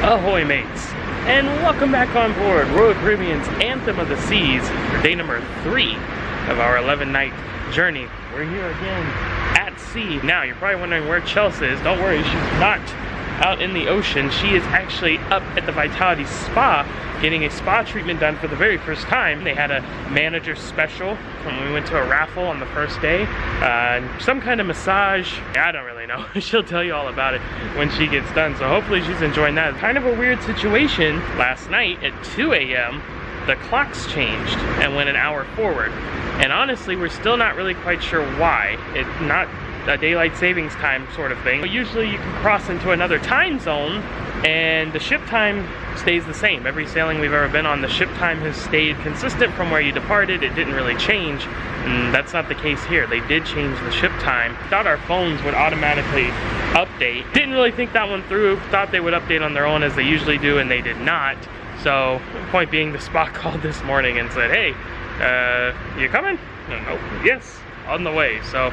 Ahoy mates, and welcome back on board Royal Caribbean's Anthem of the Seas for day number 3 of our 11-night journey. We're here again at sea. Now you're probably wondering where Chelsea is. Don't worry, she's not out in the ocean. She is actually up at the Vitality Spa getting a spa treatment done for the very first time. They had a manager special when we went to a raffle on the first day. Some kind of massage. I don't really know. She'll tell you all about it when she gets done. So hopefully she's enjoying that. Kind of a weird situation. Last night at 2 a.m. the clocks changed and went an hour forward. And honestly, we're still not really quite sure why. It's not a daylight savings time sort of thing. But usually you can cross into another time zone and the ship time stays the same. Every sailing we've ever been on, the ship time has stayed consistent from where you departed. It didn't really change, and that's not the case here. They did change the ship time. Thought our phones would automatically update. Didn't really think that one through. Thought they would update on their own as they usually do, and they did not. So, point being, the spa called this morning and said, hey, you coming? No, yes, on the way. So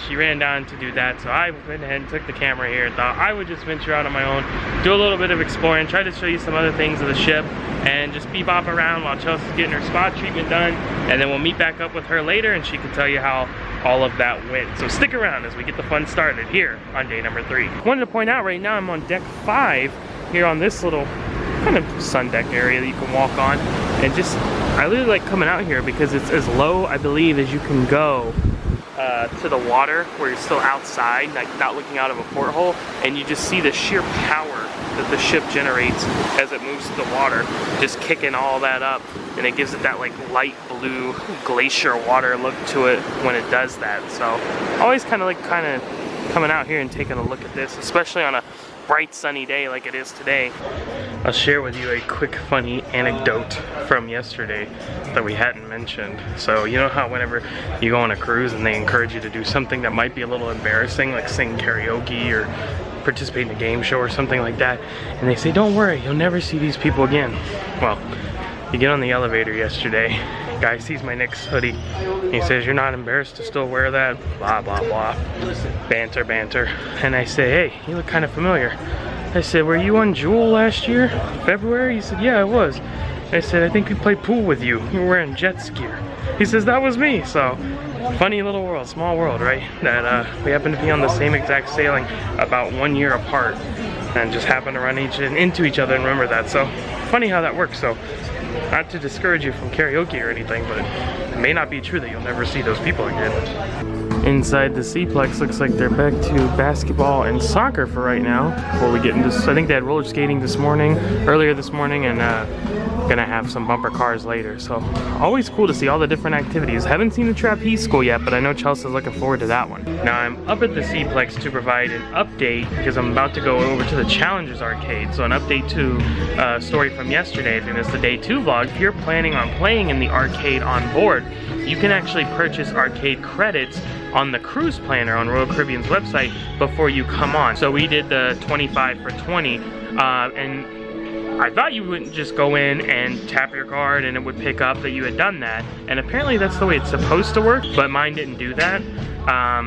she ran down to do that, so I went ahead and took the camera here and thought I would just venture out on my own, do a little bit of exploring, try to show you some other things of the ship, and just bebop around while Chelsea's getting her spa treatment done, and then we'll meet back up with her later and she can tell you how all of that went. So stick around as we get the fun started here on day number 3. Wanted to point out right now I'm on deck 5 here on this little kind of sun deck area that you can walk on, and just I really like coming out here because it's as low, I believe, as you can go to the water where you're still outside, like not looking out of a porthole, and you just see the sheer power that the ship generates as it moves through the water, just kicking all that up, and it gives it that like light blue glacier water look to it when it does that. So always kind of coming out here and taking a look at this, especially on a bright sunny day like it is today. I'll share with you a quick funny anecdote from yesterday that we hadn't mentioned. So you know how whenever you go on a cruise and they encourage you to do something that might be a little embarrassing, like sing karaoke or participate in a game show or something like that, and they say, don't worry, you'll never see these people again. Well, you get on the elevator yesterday, guy sees my Knicks hoodie, he says, you're not embarrassed to still wear that? Blah, blah, blah. Banter, banter. And I say, hey, you look kind of familiar. I said, were you on Jewel last year, February? He said, yeah, I was. I said, I think we played pool with you. You were wearing Jets gear. He says, that was me. So, funny little world, small world, right? That we happen to be on the same exact sailing about 1 year apart and just happen to run into each other and remember that. So, funny how that works. So, not to discourage you from karaoke or anything, but it may not be true that you'll never see those people again. Inside the Seaplex, looks like they're back to basketball and soccer for right now. Before we get into, I think they had roller skating earlier this morning, and gonna have some bumper cars later. So always cool to see all the different activities. Haven't seen the trapeze school yet, but I know Chelsea's looking forward to that one. Now I'm up at the Seaplex to provide an update because I'm about to go over to the Challengers arcade. So an update to a story from yesterday, if you missed the day 2 vlog. If you're planning on playing in the arcade on board, you can actually purchase arcade credits on the cruise planner on Royal Caribbean's website before you come on. So we did the 25 for 20, and I thought you would just go in and tap your card and it would pick up that you had done that, and apparently that's the way it's supposed to work, but mine didn't do that.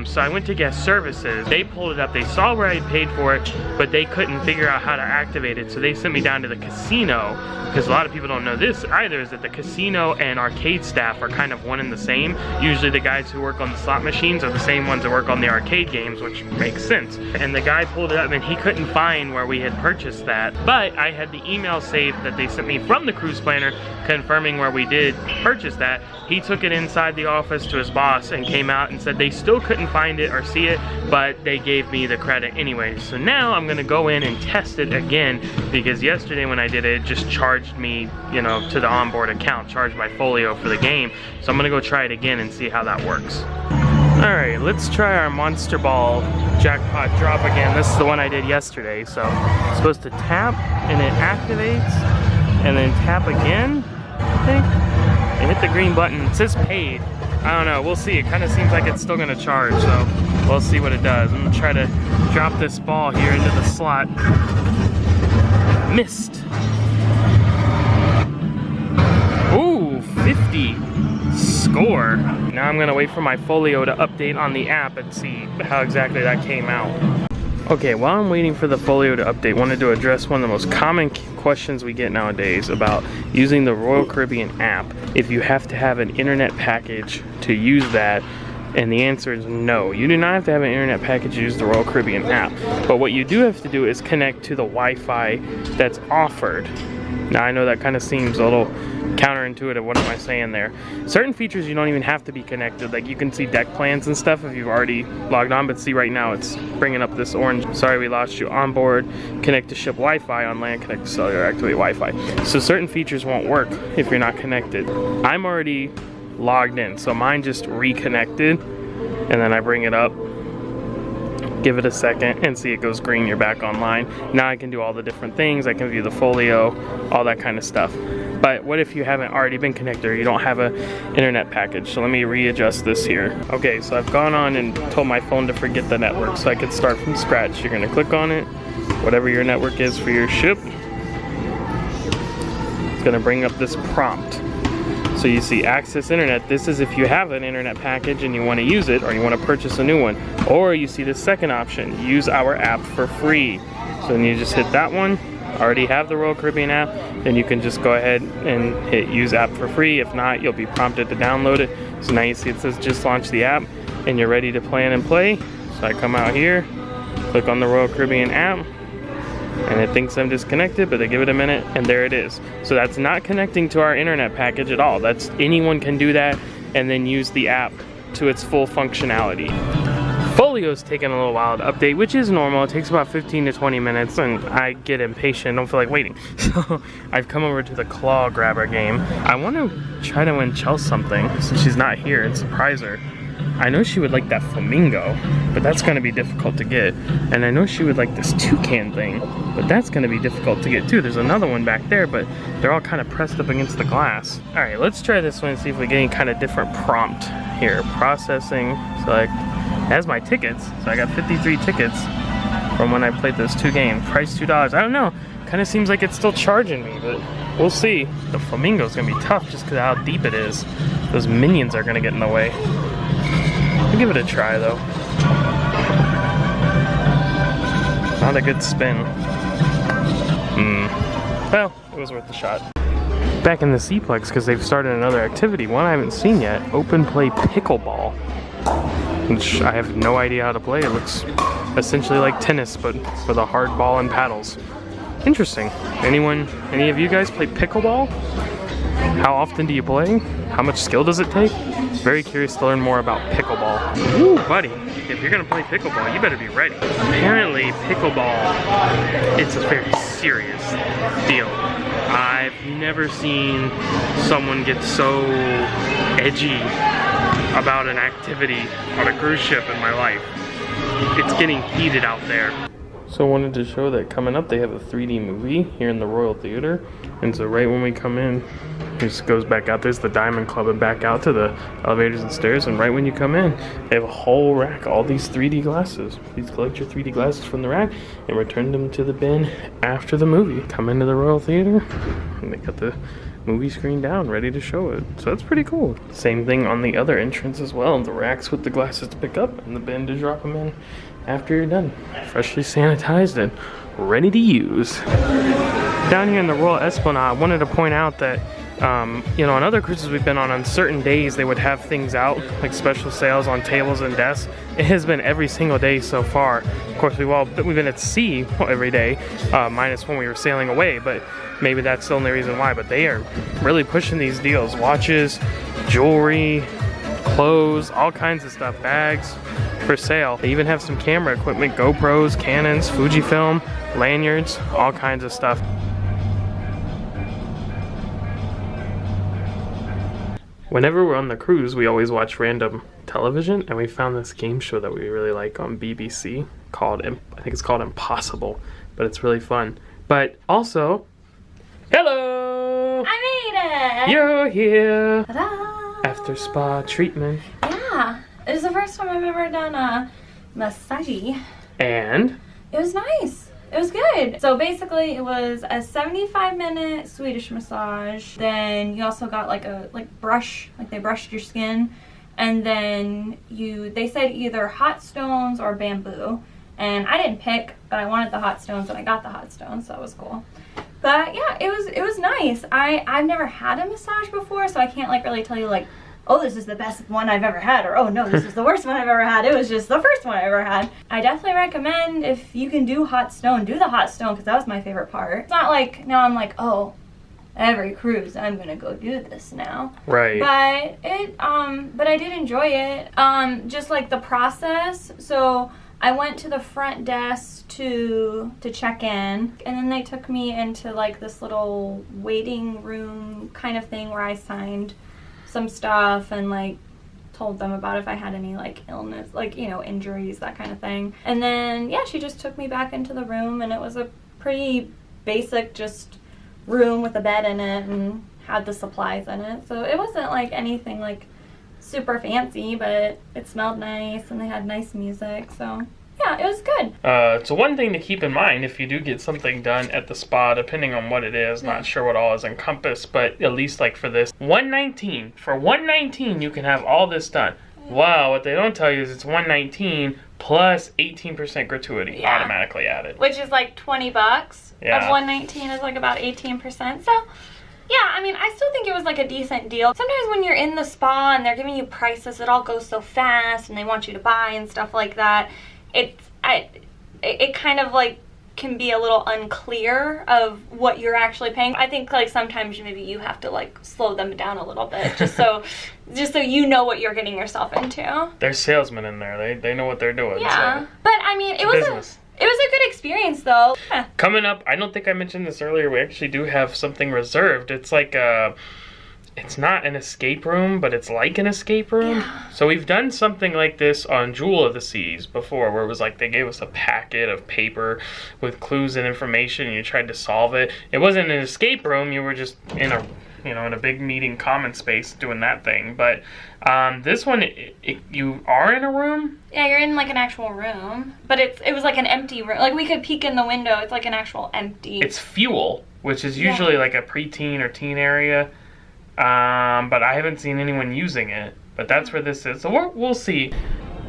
So I went to guest services. They pulled it up, they saw where I had paid for it, but they couldn't figure out how to activate it, so they sent me down to the casino, because a lot of people don't know this either, is that the casino and arcade staff are kind of one and the same. Usually the guys who work on the slot machines are the same ones that work on the arcade games, which makes sense. And the guy pulled it up and he couldn't find where we had purchased that, but I had the email saved that they sent me from the cruise planner confirming where we did purchase that. He took it inside the office to his boss and came out and said they still couldn't find it or see it, but they gave me the credit anyway. So now I'm gonna go in and test it again, because yesterday when I did it, it just charged me, you know, to the onboard account, charged my folio for the game. So I'm gonna go try it again and see how that works. Alright, let's try our Monster Ball jackpot drop again. This is the one I did yesterday. So I'm supposed to tap and it activates, and then tap again, I think, and hit the green button. It says paid. I don't know, we'll see. It kind of seems like it's still gonna charge, so we'll see what it does. I'm gonna try to drop this ball here into the slot. Missed. Ooh, 50. Score. Now I'm gonna wait for my folio to update on the app and see how exactly that came out. Okay, while I'm waiting for the folio to update, wanted to address one of the most common questions we get nowadays about using the Royal Caribbean app. If you have to have an internet package to use that, and the answer is no. You do not have to have an internet package to use the Royal Caribbean app. But what you do have to do is connect to the Wi-Fi that's offered. Now I know that kind of seems a little counterintuitive. What am I saying there? Certain features you don't even have to be connected. Like you can see deck plans and stuff if you've already logged on, but see right now it's bringing up this orange, sorry we lost you, on board, connect to ship Wi-Fi, on land, connect to cellular, activate Wi-Fi. So certain features won't work if you're not connected. I'm already logged in, so mine just reconnected, and then I bring it up, give it a second, and see it goes green, you're back online. Now I can do all the different things, I can view the folio, all that kind of stuff. But what if you haven't already been connected or you don't have an internet package? So let me readjust this here. Okay, so I've gone on and told my phone to forget the network so I could start from scratch. You're gonna click on it, whatever your network is for your ship. It's gonna bring up this prompt. So you see access internet. This is if you have an internet package and you want to use it or you want to purchase a new one. Or you see the second option, use our app for free. So then you just hit that one. Already have the Royal Caribbean app, then you can just go ahead and hit use app for free. If not, you'll be prompted to download it. So now you see it says just launch the app and you're ready to plan and play. So I come out here, click on the Royal Caribbean app, and it thinks I'm disconnected, but they give it a minute and there it is. So that's not connecting to our internet package at all. That's anyone can do that and then use the app to its full functionality. Folio's taking a little while to update, which is normal. It takes about 15 to 20 minutes and I get impatient, don't feel like waiting. So I've come over to the claw grabber game. I want to try to win Chelsea something since she's not here and surprise her. I know she would like that flamingo, but that's gonna be difficult to get. And I know she would like this toucan thing, but that's gonna be difficult to get too. There's another one back there, but they're all kind of pressed up against the glass. All right, let's try this one and see if we get any kind of different prompt here. Processing, select, it has my tickets. So I got 53 tickets from when I played those two games. Price $2, I don't know. Kind of seems like it's still charging me, but we'll see. The flamingo's gonna be tough just because of how deep it is. Those minions are gonna get in the way. I'll give it a try though. Not a good spin. Well, it was worth the shot. Back in the Seaplex because they've started another activity, one I haven't seen yet, open play pickleball. Which I have no idea how to play. It looks essentially like tennis, but with a hard ball and paddles. Interesting. Any of you guys play pickleball? How often do you play? How much skill does it take? Very curious to learn more about pickleball. Ooh, buddy, if you're gonna play pickleball, you better be ready. Apparently, pickleball, it's a very serious deal. I've never seen someone get so edgy about an activity on a cruise ship in my life. It's getting heated out there. So I wanted to show that coming up they have a 3D movie here in the Royal Theater. And so right when we come in, it just goes back out. There's the Diamond Club and back out to the elevators and stairs. And right when you come in, they have a whole rack, all these 3D glasses. Please collect your 3D glasses from the rack and return them to the bin after the movie. Come into the Royal Theater and they got the movie screen down, ready to show it. So that's pretty cool. Same thing on the other entrance as well. The racks with the glasses to pick up and the bin to drop them in after you're done. Freshly sanitized and ready to use. Down here in the Royal Esplanade, I wanted to point out that you know, on other cruises we've been on certain days they would have things out, like special sales on tables and desks. It has been every single day so far. Of course, we've been at sea every day, minus when we were sailing away, but maybe that's the only reason why. But they are really pushing these deals. Watches, jewelry, clothes, all kinds of stuff, bags for sale. They even have some camera equipment, GoPros, Canons, Fujifilm, lanyards, all kinds of stuff. Whenever we're on the cruise, we always watch random television, and we found this game show that we really like on BBC called, I think it's called Impossible, but it's really fun. But also, hello! I made it! You're here! Ta-da! After spa treatment. Yeah, it was the first time I've ever done a massage. And? It was nice. It was good. So basically it was a 75-minute Swedish massage. Then you also got like a brush, like they brushed your skin. And then they said either hot stones or bamboo. And I didn't pick, but I wanted the hot stones and I got the hot stones, so it was cool. But yeah, it was nice. I've never had a massage before, so I can't like really tell you like, oh, this is the best one I've ever had, or oh no, this is the worst one I've ever had. It was just the first one I ever had. I definitely recommend, if you can do hot stone, do the hot stone, because that was my favorite part. It's not like now I'm like, oh, every cruise I'm gonna go do this now. Right. But I did enjoy it. Just like the process. So I went to the front desk to check in, and then they took me into like this little waiting room kind of thing where I signed some stuff and like told them about if I had any like illness, like, you know, injuries, that kind of thing. And then yeah, she just took me back into the room, and it was a pretty basic just room with a bed in it and had the supplies in it. So it wasn't like anything like super fancy, but it smelled nice and they had nice music. So yeah, it was good. So one thing to keep in mind if you do get something done at the spa, depending on what it is, not sure what all is encompassed, but at least like for this, $119. For $119 you can have all this done. Wow, what they don't tell you is it's $119 plus 18% gratuity automatically added. Which is like 20 bucks. Yeah. Of 119 is like about 18%. So yeah, I mean, I still think it was like a decent deal. Sometimes when you're in the spa and they're giving you prices, it all goes so fast and they want you to buy and stuff like that. It kind of like can be a little unclear of what you're actually paying. I think like sometimes maybe you have to like slow them down a little bit just so you know what you're getting yourself into. There's salesmen in there. They know what they're doing. Yeah. So. But I mean, it was a good experience though. Yeah. Coming up, I don't think I mentioned this earlier, we actually do have something reserved. It's like it's not an escape room, but it's like an escape room. Yeah. So we've done something like this on Jewel of the Seas before, where it was like they gave us a packet of paper with clues and information and you tried to solve it. It wasn't an escape room, you were just in a, you know, in a big meeting common space doing that thing. But this one, you are in a room? Yeah, you're in like an actual room, but it was like an empty room. Like we could peek in the window, it's like an actual empty. It's fuel, which is usually like a preteen or teen area. But I haven't seen anyone using it, but that's where this is, so we'll see.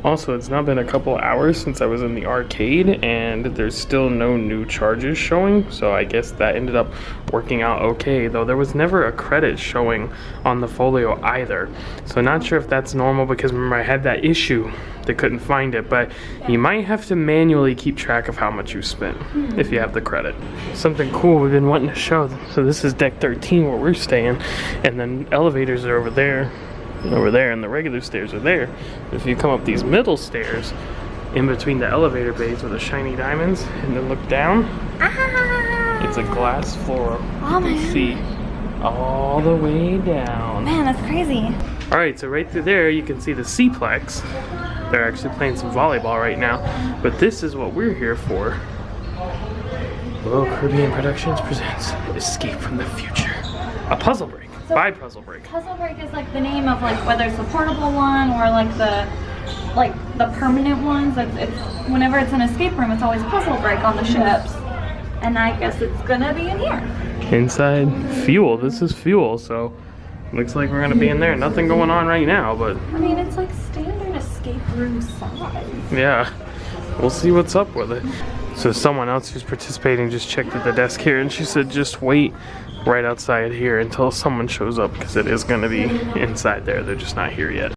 Also, it's now been a couple hours since I was in the arcade, and there's still no new charges showing, so I guess that ended up working out okay, though there was never a credit showing on the folio either. So not sure if that's normal, because remember I had that issue, they couldn't find it, but you might have to manually keep track of how much you spent if you have the credit. Something cool we've been wanting to show. So this is deck 13 where we're staying, and then elevators are over there, and the regular stairs are there. If you come up these middle stairs in between the elevator bays with the shiny diamonds and then look down, it's a glass floor. Oh my you can see all the way down. Man, that's crazy. All right, so right through there you can see the C-Plex. They're actually playing some volleyball right now, but this is what we're here for. Royal Caribbean Productions presents Escape from the Future, a puzzle break. So, by Puzzle Break. Puzzle Break is like the name of like whether it's the portable one or like the permanent ones. It's whenever it's an escape room, it's always Puzzle Break on the ships, and I guess it's gonna be in here. Inside fuel. This is fuel, so looks like we're gonna be in there. Nothing going on right now, but I mean, it's like standard escape room size. Yeah, we'll see what's up with it. So someone else who's participating just checked at the desk here, and she said just wait right outside here until someone shows up, because it is going to be inside there. They're just not here yet.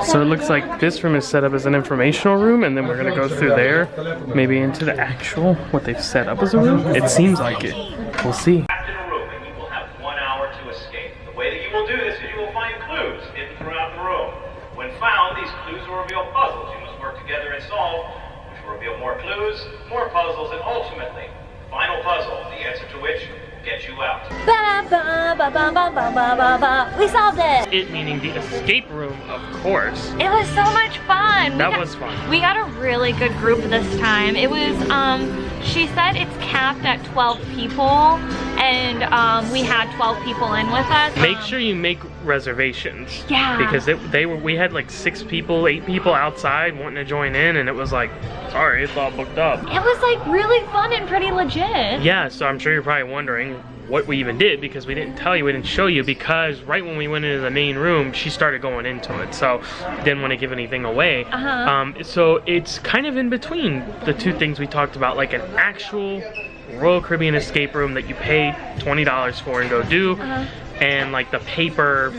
So it looks like this room is set up as an informational room, and then we're going to go through there, maybe into the actual, what they've set up as a room. It seems like it. We'll see. In a room, and you will have 1 hour to escape. The way that you will do this is you will find clues hidden throughout the room. When found, these clues will reveal puzzles you must work together and solve, which will reveal more clues, more puzzles, and ultimately, the final puzzle, the answer to which get you out. We solved it! It meaning the escape room, of course. It was so much fun. That was fun. We got a really good group this time. It was, she said it's capped at 12 people, and we had 12 people in with us. Make sure you make reservations. Yeah. Because we had like 6 people, 8 people outside wanting to join in, and it was like, sorry, it's all booked up. It was like really fun and pretty legit. Yeah, so I'm sure you're probably wondering, what we even did because we didn't tell you, we didn't show you, because right when we went into the main room, she started going into it. So didn't want to give anything away. So it's kind of in between the two things we talked about, like an actual Royal Caribbean escape room that you pay $20 for and go do, and like the paper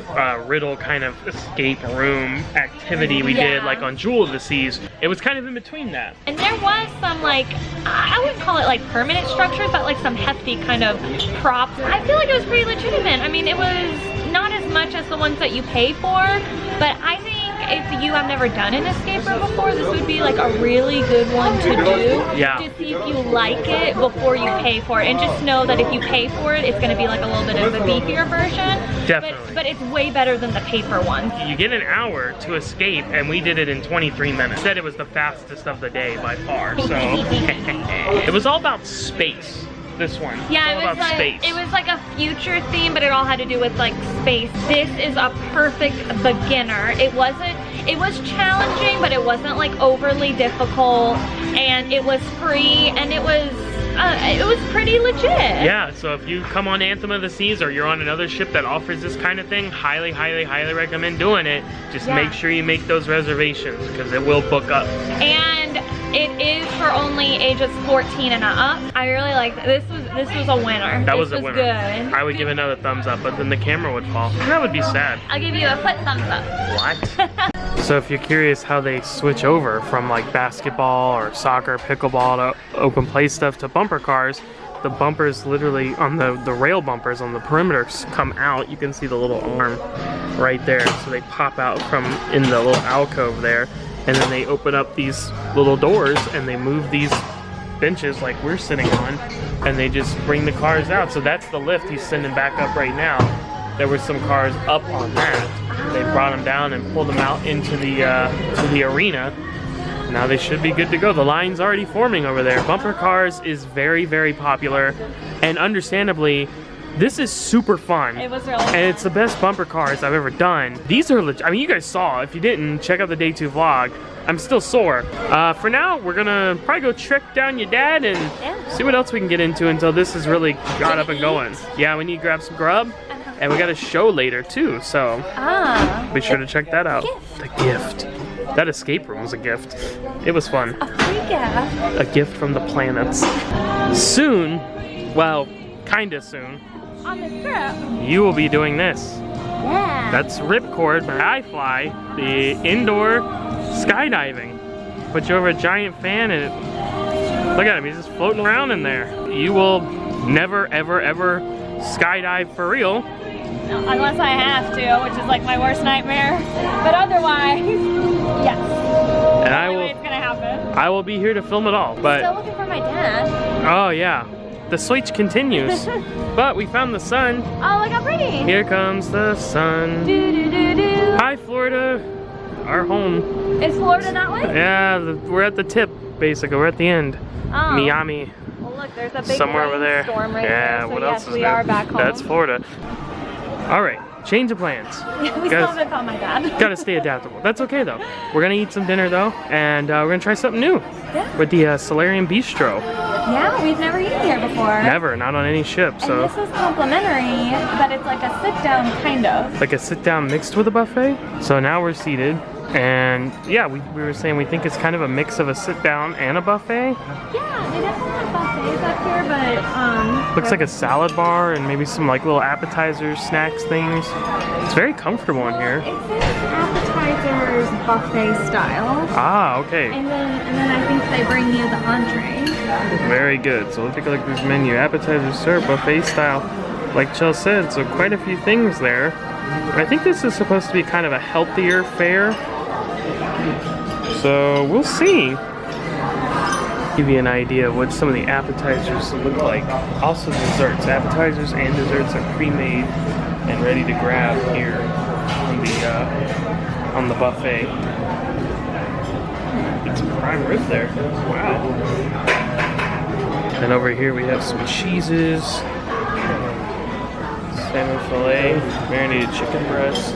riddle kind of escape room activity we did like on Jewel of the Seas. It was kind of in between that. And there was some like, I wouldn't call it like permanent structures, but like some hefty kind of props. I feel like it was pretty legitimate. I mean, it was not as much as the ones that you pay for, but I think if you have never done an escape room before, this would be like a really good one to do. Yeah. To see if you like it before you pay for it. And just know that if you pay for it, it's going to be like a little bit of a beefier version. Definitely. But it's way better than the paper one. You get an hour to escape, and we did it in 23 minutes. Said it was the fastest of the day by far, so. It was all about space. This one. Yeah, space. It was like a future theme, but it all had to do with like space. This is a perfect beginner. It was challenging, but it wasn't like overly difficult, and it was free, and it was pretty legit. Yeah, so if you come on Anthem of the Seas or you're on another ship that offers this kind of thing, highly, highly, highly recommend doing it. Just make sure you make those reservations because it will book up. And it is for only ages 14 and up. I really like that. This was a winner. That was a winner. Good. I would give another thumbs up, but then the camera would fall. That would be sad. I'll give you a foot thumbs up. What? So if you're curious how they switch over from like basketball or soccer, pickleball to open play stuff to bumper cars, the bumpers literally on the rail bumpers on the perimeters come out. You can see the little arm right there. So they pop out from in the little alcove there, and then they open up these little doors and they move these benches like we're sitting on, and they just bring the cars out. So that's the lift he's sending back up right now. There were some cars up on that. They brought them down and pulled them out into the arena. Now they should be good to go. The line's already forming over there. Bumper cars is very, very popular, and understandably, this is super fun. It was really fun. And it's the best bumper cars I've ever done. These are legit. I mean, you guys saw. If you didn't, check out the day 2 vlog. I'm still sore. For now, we're gonna probably go trek down your dad and see what else we can get into until this has really got up and going. Yeah, we need to grab some grub. And we got a show later too, so be sure to check that out. The gift. That escape room was a gift. It was fun. A free gift. A gift from the planets. Soon, well, kinda soon, on the trip, you will be doing this. Yeah. That's Ripcord by iFly, the indoor skydiving. Put you over a giant fan and look at him, he's just floating around in there. You will never, ever, ever skydive for real. Unless I have to, which is like my worst nightmare. But otherwise, yes. And it's gonna happen. I will be here to film it all. But still looking for my dad. Oh yeah. The search continues. But we found the sun. Oh, look how pretty. Here comes the sun. Do, do, do, do. Hi, Florida. Our home. Is Florida that way? Yeah, we're at the tip, basically. We're at the end. Oh. Miami. Well, look, there's a big somewhere over there. Storm right there. So what else is we there? Are back home. That's Florida. All right, change of plans. We still haven't found my dad. Gotta stay adaptable. That's okay though. We're gonna eat some dinner though, and we're gonna try something new. Yeah. With the Solarium Bistro. Yeah, we've never eaten here before. Never, not on any ship. So. And this is complimentary, but it's like a sit-down kind of. Like a sit-down mixed with a buffet. So now we're seated, and yeah, we were saying we think it's kind of a mix of a sit-down and a buffet. Yeah, they definitely have buffets up here, but looks like a salad bar and maybe some like little appetizers, snacks, things. It's very comfortable in here. It says appetizers buffet style. Ah, okay. And then I think they bring you the entree. Very good. So we'll take a look at this menu. Appetizers served buffet style. Like Chell said, so quite a few things there. I think this is supposed to be kind of a healthier fare. So we'll see. Give you an idea of what some of the appetizers look like. Also desserts. Appetizers and desserts are pre-made and ready to grab here on the buffet. It's a prime rib there. Wow. And over here we have some cheeses. Salmon fillet, marinated chicken breast.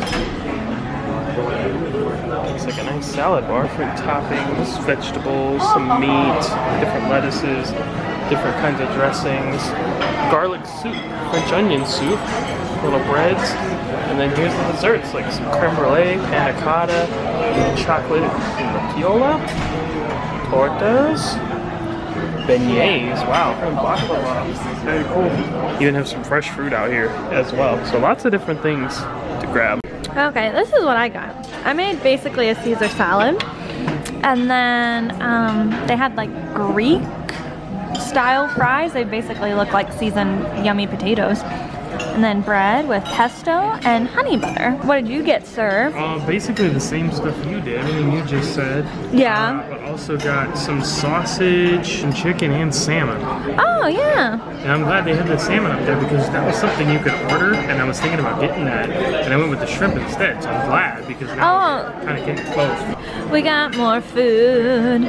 Looks like a nice salad bar. Different toppings, vegetables, some meat, different lettuces. different kinds of dressings, garlic soup, French onion soup, little breads, and then here's the desserts like some creme brulee, panna cotta, chocolate rapiola, tortas, beignets, wow, and baklava. Very cool. Even have some fresh fruit out here as well. So lots of different things to grab. Okay, this is what I got. I made basically a Caesar salad, and then they had like Greek style fries. They basically look like seasoned yummy potatoes. And then bread with pesto and honey butter. What did you get, sir? Basically the same stuff you did, everything you just said. Yeah. But also got some sausage and chicken and salmon. Oh, yeah. And I'm glad they had the salmon up there because that was something you could order, and I was thinking about getting that, and I went with the shrimp instead, so I'm glad because now we're kind of getting both. We got more food.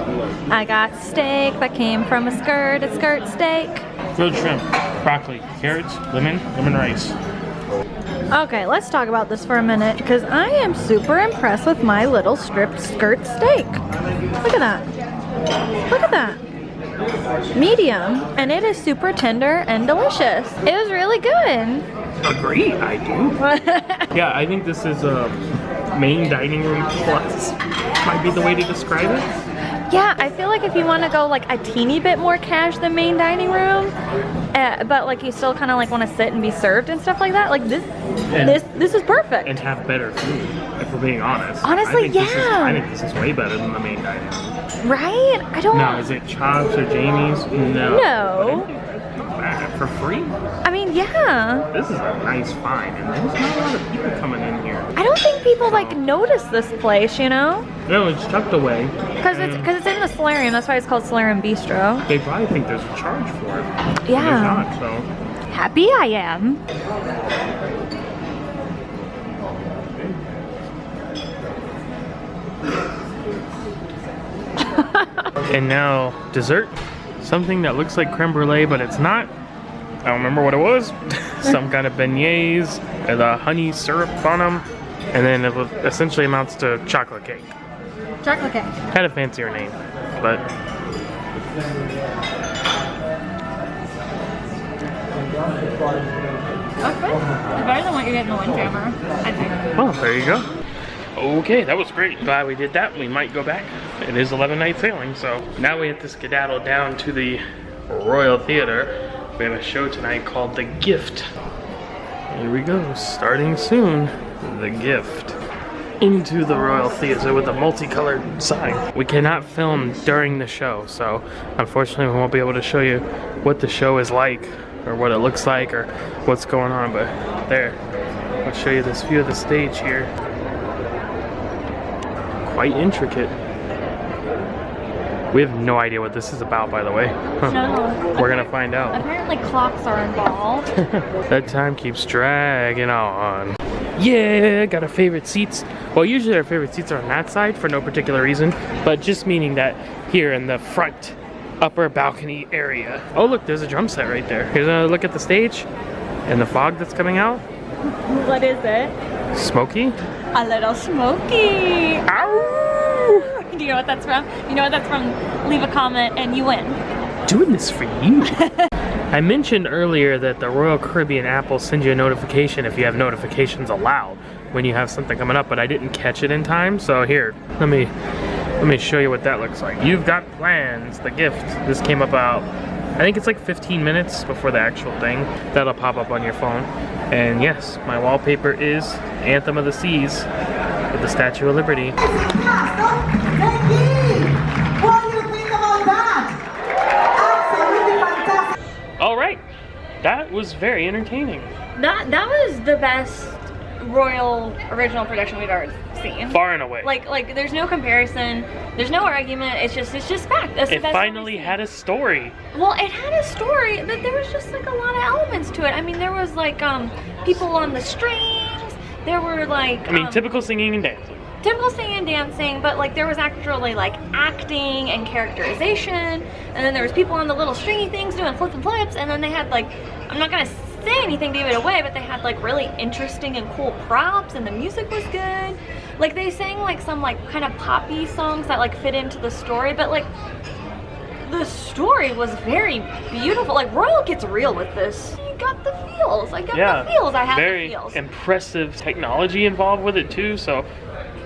I got steak that came from a skirt steak. Grilled shrimp, broccoli, carrots, lemon rice. Okay, let's talk about this for a minute because I am super impressed with my little stripped skirt steak. Look at that. Look at that. Medium, and it is super tender and delicious. It was really good. Agree, I do. Yeah, I think this is a main dining room plus. Might be the way to describe it. Yeah, I feel like if you want to go like a teeny bit more cash than main dining room, but like you still kind of like want to sit and be served and stuff like that, like this is perfect. And have better food, if we're being honest. Honestly, I think this is way better than the main dining room. Right? I don't. Now, is it Chops or Jamie's? No. No. For free? I mean, yeah. This is a nice find, and there's not a lot of people coming in here. I don't think people like notice this place, you know? No, it's tucked away. Because it's in the Solarium. That's why it's called Solarium Bistro. They probably think there's a charge for it. Yeah. There's not, so. Happy I am. And now, dessert. Something that looks like creme brulee, but it's not. I don't remember what it was. Some kind of beignets, and honey syrup on them, and then it essentially amounts to chocolate cake. Chocolate cake. Had a fancier name, but. Okay. It's better than what you get in the Windjammer, I think. Well, there you go. Okay, that was great. Glad we did that. We might go back. It is 11-night sailing, so now we have to skedaddle down to the Royal Theater. We have a show tonight called The Gift. Here we go, starting soon. The Gift. Into the Royal Theater with a multicolored sign. We cannot film during the show, so unfortunately we won't be able to show you what the show is like, or what it looks like, or what's going on, but there. I'll show you this view of the stage here. Quite intricate. We have no idea what this is about, by the way. No. We're gonna find out. Apparently clocks are involved. That time keeps dragging on. Yeah, got our favorite seats. Well, usually our favorite seats are on that side for no particular reason, but just meaning that here in the front upper balcony area. Oh look, there's a drum set right there. Here's a look at the stage and the fog that's coming out. What is it? Smoky? A little smoky. Ow! Do you know what that's from? You know what that's from? Leave a comment and you win. Doing this for you. I mentioned earlier that the Royal Caribbean app will send you a notification if you have notifications allowed when you have something coming up, but I didn't catch it in time, so here, let me show you what that looks like. You've got plans, The Gift. This came about, I think it's like 15 minutes before the actual thing. That'll pop up on your phone. And yes, my wallpaper is Anthem of the Seas with the Statue of Liberty. All right, that was very entertaining. That was the best royal original production we've ever seen. Far and away. Like there's no comparison, there's no argument, it's just fact. It finally had a story. Well, it had a story, but there was just like a lot of elements to it. I mean, there was like people on the strings, there were like typical singing and dancing. Typical singing and dancing, but like there was actually like acting and characterization, and then there was people on the little stringy things doing flips and flips, and then they had like, I'm not gonna say anything to give it away, but they had like really interesting and cool props, and the music was good. Like they sang like some like kind of poppy songs that like fit into the story, but like the story was very beautiful. Like, Royal gets real with this. You got the feels. I got the feels. I have very the feels. impressive technology involved with it too, so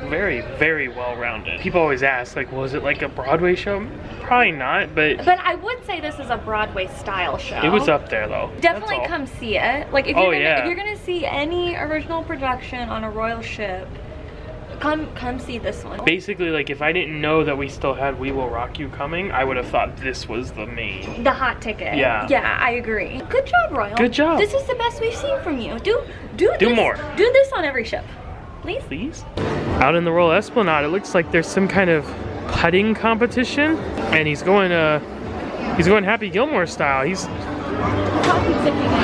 very, very well-rounded. People always ask, like, was it like a Broadway show? Probably not, but I would say this is a Broadway style show. it was up there though. Definitely come see it. Like, if you're if you're gonna see any original production on a Royal ship, come see this one. Basically, like, if I didn't know that we still had We Will Rock You coming, I would have thought this was the main. The hot ticket. Yeah. Yeah, I agree. Good job, Royal. Good job. This is the best we've seen from you. Do this, more. Do this on every ship. Please? Please? Out in the Royal Esplanade, it looks like there's some kind of putting competition, and he's going Happy Gilmore style. He's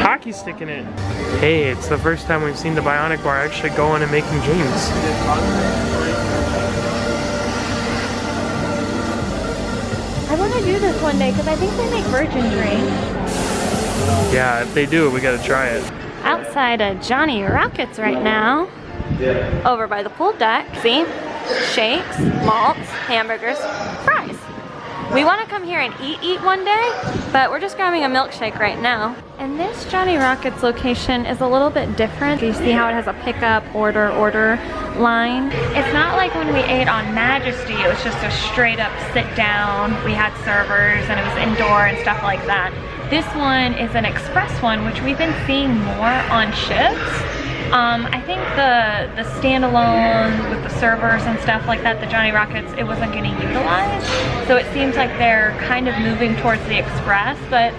hockey sticking it. Hey, it's the first time we've seen the Bionic Bar actually going and making games. I want to do this one day because I think they make virgin drinks. Yeah, if they do it, we gotta try it. Outside of Johnny Rockets right now. Over by the pool deck. See? Shakes, malts, hamburgers, fries. We want to come here and eat one day, but we're just grabbing a milkshake right now. And this Johnny Rockets location is a little bit different. You see how it has a pickup, order line. It's not like when we ate on Majesty, it was just a straight up sit down. We had servers and it was indoor and stuff like that. This one is an express one, which we've been seeing more on ships. I think the standalone with the servers and stuff like that, the Johnny Rockets, it wasn't getting utilized. So it seems like they're kind of moving towards the express, but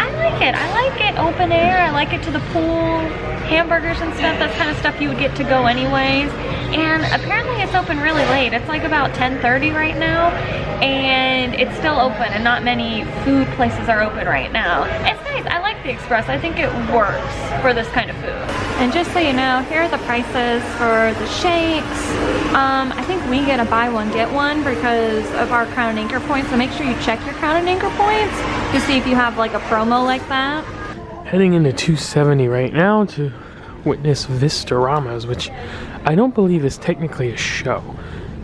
I like it. I like it open air. I like it to the pool, hamburgers and stuff. That's kind of stuff you would get to go anyways. And apparently it's open really late. It's like about 10:30 right now, and it's still open, and not many food places are open right now. It's nice. I like the express. I think it works for this kind of food. And just so you know, here are the prices for the shakes. I think we get a buy one get one because of our Crown and Anchor points. So make sure you check your Crown and Anchor points to see if you have like a promo like that. Heading into 270 right now to witness Vistaramas, which I don't believe is technically a show.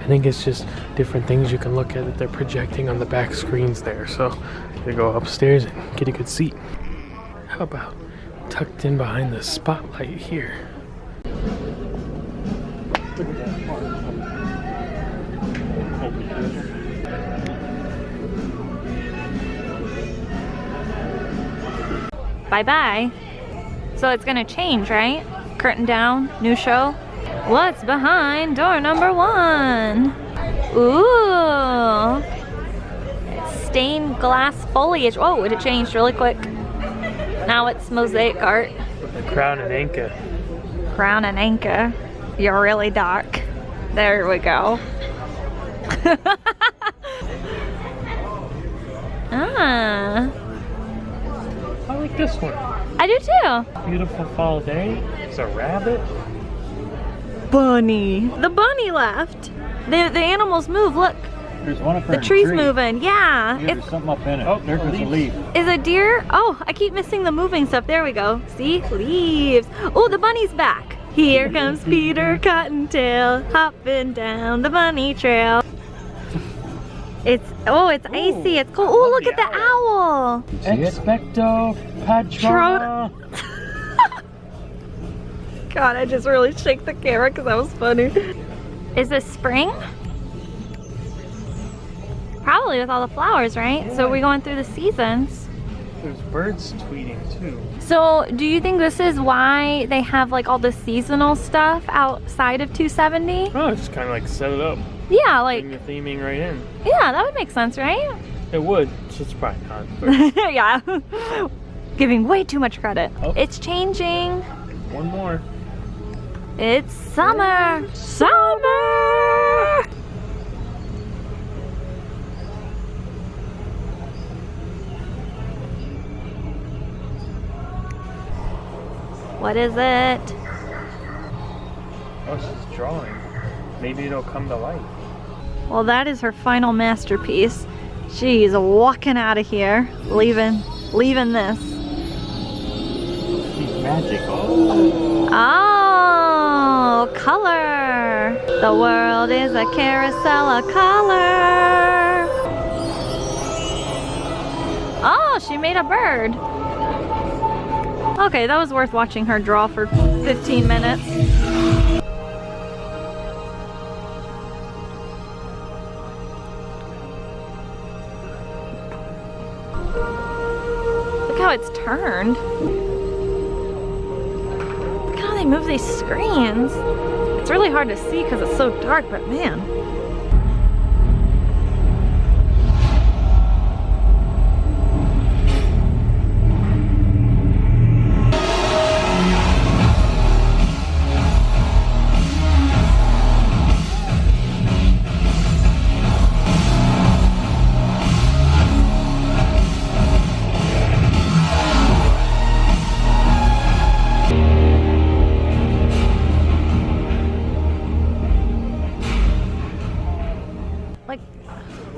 I think it's just different things you can look at that they're projecting on the back screens there. So we go upstairs and get a good seat. How about tucked in behind the spotlight here? Look at that part. Bye-bye. So it's gonna change, right? Curtain down, new show. What's behind door number 1? Ooh. It's stained glass foliage. Oh, it changed really quick. Now it's mosaic art. The Crown and Anchor. Crown and Anchor. You're really dark. There we go. Ah. I like this one. I do too. Beautiful fall day. It's a rabbit. Bunny. The bunny left. The animals move. Look. There's one up there. The tree's moving. Yeah. Yeah, there's something up in it. Oh, there's a leaf. Is a deer? Oh, I keep missing the moving stuff. There we go. See? Leaves. Oh, the bunny's back. Here comes Peter Cottontail hopping down the bunny trail. It's icy. It's cool. Oh, look at the owl. Expecto Patronum. God, I just really shake the camera because that was funny. Is this spring? Probably with all the flowers, right? Yeah. So we're going through the seasons. There's birds tweeting too. So do you think this is why they have like all the seasonal stuff outside of 270? Oh, it's kind of like set it up. Yeah, like, Bring the theming right in. yeah, that would make sense, right? It would. It's probably not. But Yeah. Giving way too much credit. Oh. It's changing. one more. It's summer. Summer! What is it? Oh, she's drawing. Maybe it'll come to life. Well, that is her final masterpiece. She's walking out of here, leaving this. She's magical. Oh, color. The world is a carousel of color. Oh, she made a bird. Okay, that was worth watching her draw for 15 minutes. Look how it's turned. Look how they move these screens. It's really hard to see because it's so dark, but man.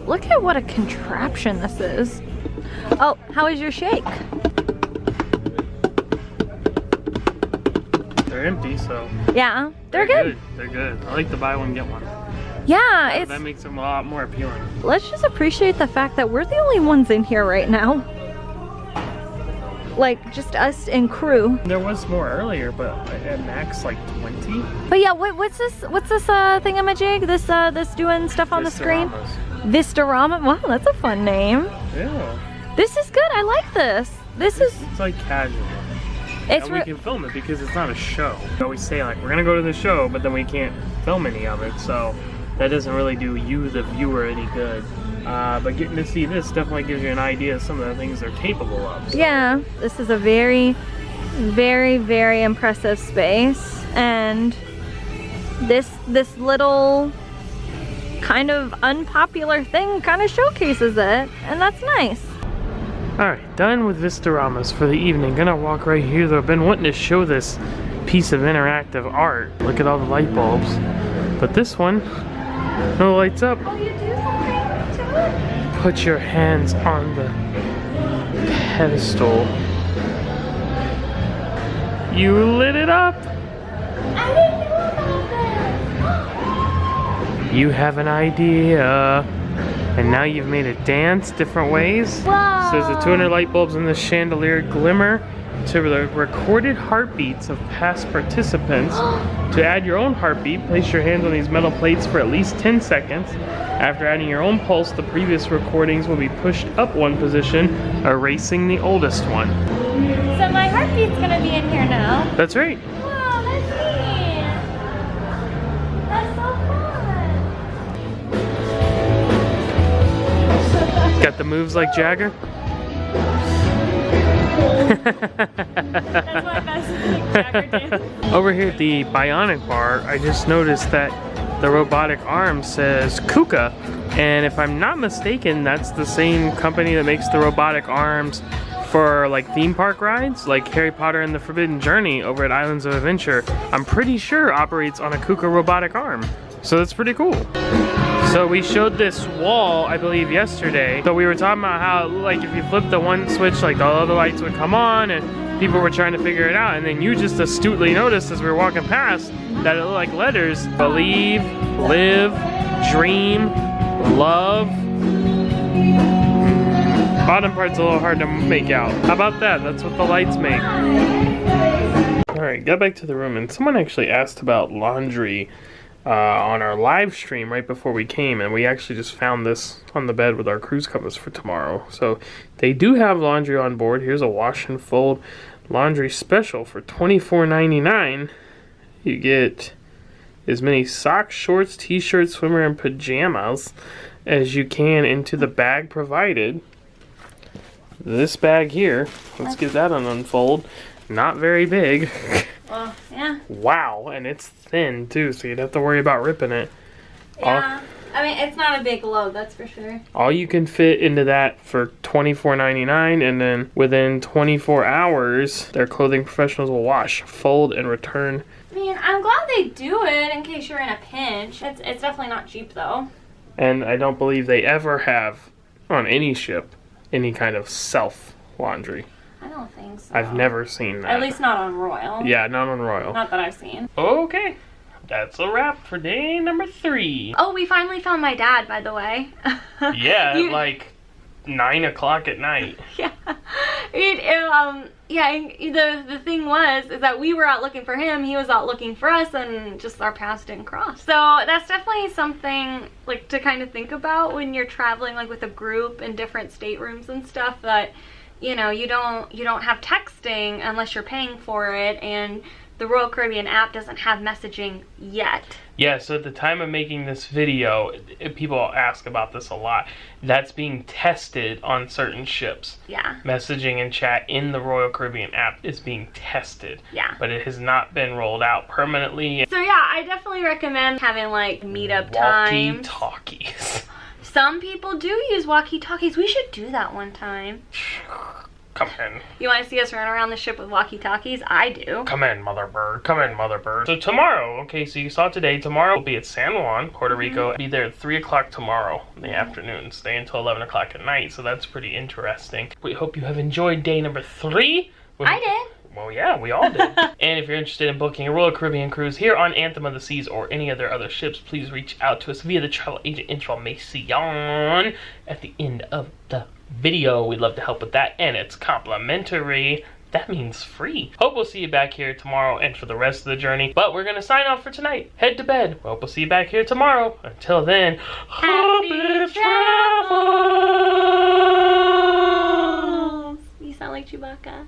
Look at what a contraption this is. Oh, how is your shake? They're empty, so. Yeah, they're good. They're good. I like the buy one, get one. Yeah, That makes them a lot more appealing. let's just appreciate the fact that we're the only ones in here right now. Like, just us and crew. There was more earlier, but at max like 20. But yeah, what's this thingamajig? This doing stuff on the screen? Vistaramas. Vistarama? Wow, that's a fun name. Yeah. This is good, I like this. This is, It's like casual. it's And we can film it because it's not a show. We always say like, we're gonna go to the show, but then we can't film any of it, so that doesn't really do you, the viewer, any good. But getting to see this definitely gives you an idea of some of the things they're capable of. So. yeah, this is a very, very, very impressive space. And this little kind of unpopular thing kind of showcases it, and that's nice. Alright, done with Vistaramas for the evening. Gonna walk right here though. I've been wanting to show this piece of interactive art. Look at all the light bulbs. But this one, no lights up. Oh, you do something to it? Put your hands on the pedestal. You lit it up. I didn't know about this. You have an idea. And now you've made it dance different ways. Wow. Says the 200 light bulbs in the chandelier glimmer to the recorded heartbeats of past participants. To add your own heartbeat, place your hands on these metal plates for at least 10 seconds. After adding your own pulse, the previous recordings will be pushed up one position, erasing the oldest one. So my heartbeat's gonna be in here now. That's right. Wow, that's neat. That's so fun. Got the moves like Jagger? That's my best Jagger dance. Over here at the Bionic Bar, I just noticed that the robotic arm says KUKA, and if I'm not mistaken, that's the same company that makes the robotic arms for like theme park rides, like Harry Potter and the Forbidden Journey over at Islands of Adventure. I'm pretty sure operates on a KUKA robotic arm, so that's pretty cool. So we showed this wall, I believe, yesterday. So we were talking about how, like, if you flip the one switch, like, the other lights would come on, and people were trying to figure it out. And then you just astutely noticed as we were walking past that it looked like letters. Believe, live, dream, love. Bottom part's a little hard to make out. How about that? That's what the lights make. Alright, got back to the room, and someone actually asked about laundry on our live stream right before we came, and we actually just found this on the bed with our cruise compass for tomorrow. So they do have laundry on board. Here's a wash and fold laundry special for $24.99. You get as many socks, shorts, t-shirts, swimmer, and pajamas as you can into the bag provided. This bag here, let's get that on unfold. Not very big. Well, yeah. Wow, and it's thin too, so you'd have to worry about ripping it. Yeah. I mean, it's not a big load, that's for sure. All you can fit into that for $24.99, and then within 24 hours, their clothing professionals will wash, fold, and return. I mean, I'm glad they do it in case you're in a pinch. It's definitely not cheap though. And I don't believe they ever have, on any ship, any kind of self laundry. I don't think so. I've never seen that. At least not on Royal. Yeah, not on Royal. Not that I've seen. Okay, that's a wrap for day number 3. Oh, we finally found my dad, by the way. Yeah, You- like 9 o'clock at night. Yeah. The thing is that we were out looking for him, he was out looking for us, and just our paths didn't cross. So that's definitely something like to kind of think about when you're traveling like with a group in different staterooms and stuff, that you know, you don't have texting unless you're paying for it, and the Royal Caribbean app doesn't have messaging yet. Yeah, so at the time of making this video, people ask about this a lot. That's being tested on certain ships. Yeah. Messaging and chat in the Royal Caribbean app is being tested. Yeah. But it has not been rolled out permanently. So yeah, I definitely recommend having like meetup times. Walkie-talkies. Some people do use walkie-talkies. We should do that one time. Come in. You want to see us run around the ship with walkie-talkies? I do. Come in, Mother Bird. Come in, Mother Bird. So tomorrow, okay, so you saw today, tomorrow we'll be at San Juan, Puerto Rico. I'll be there at 3 o'clock tomorrow in the afternoon. Stay until 11 o'clock at night, so that's pretty interesting. We hope you have enjoyed day number 3. I did. Well, yeah, we all did. And if you're interested in booking a Royal Caribbean cruise here on Anthem of the Seas or any of their other ships, please reach out to us via the travel agent information at the end of the video. We'd love to help with that, and it's complimentary. That means free. Hope we'll see you back here tomorrow and for the rest of the journey. But we're going to sign off for tonight. Head to bed. Hope we'll see you back here tomorrow. Until then, happy travels! You sound like Chewbacca.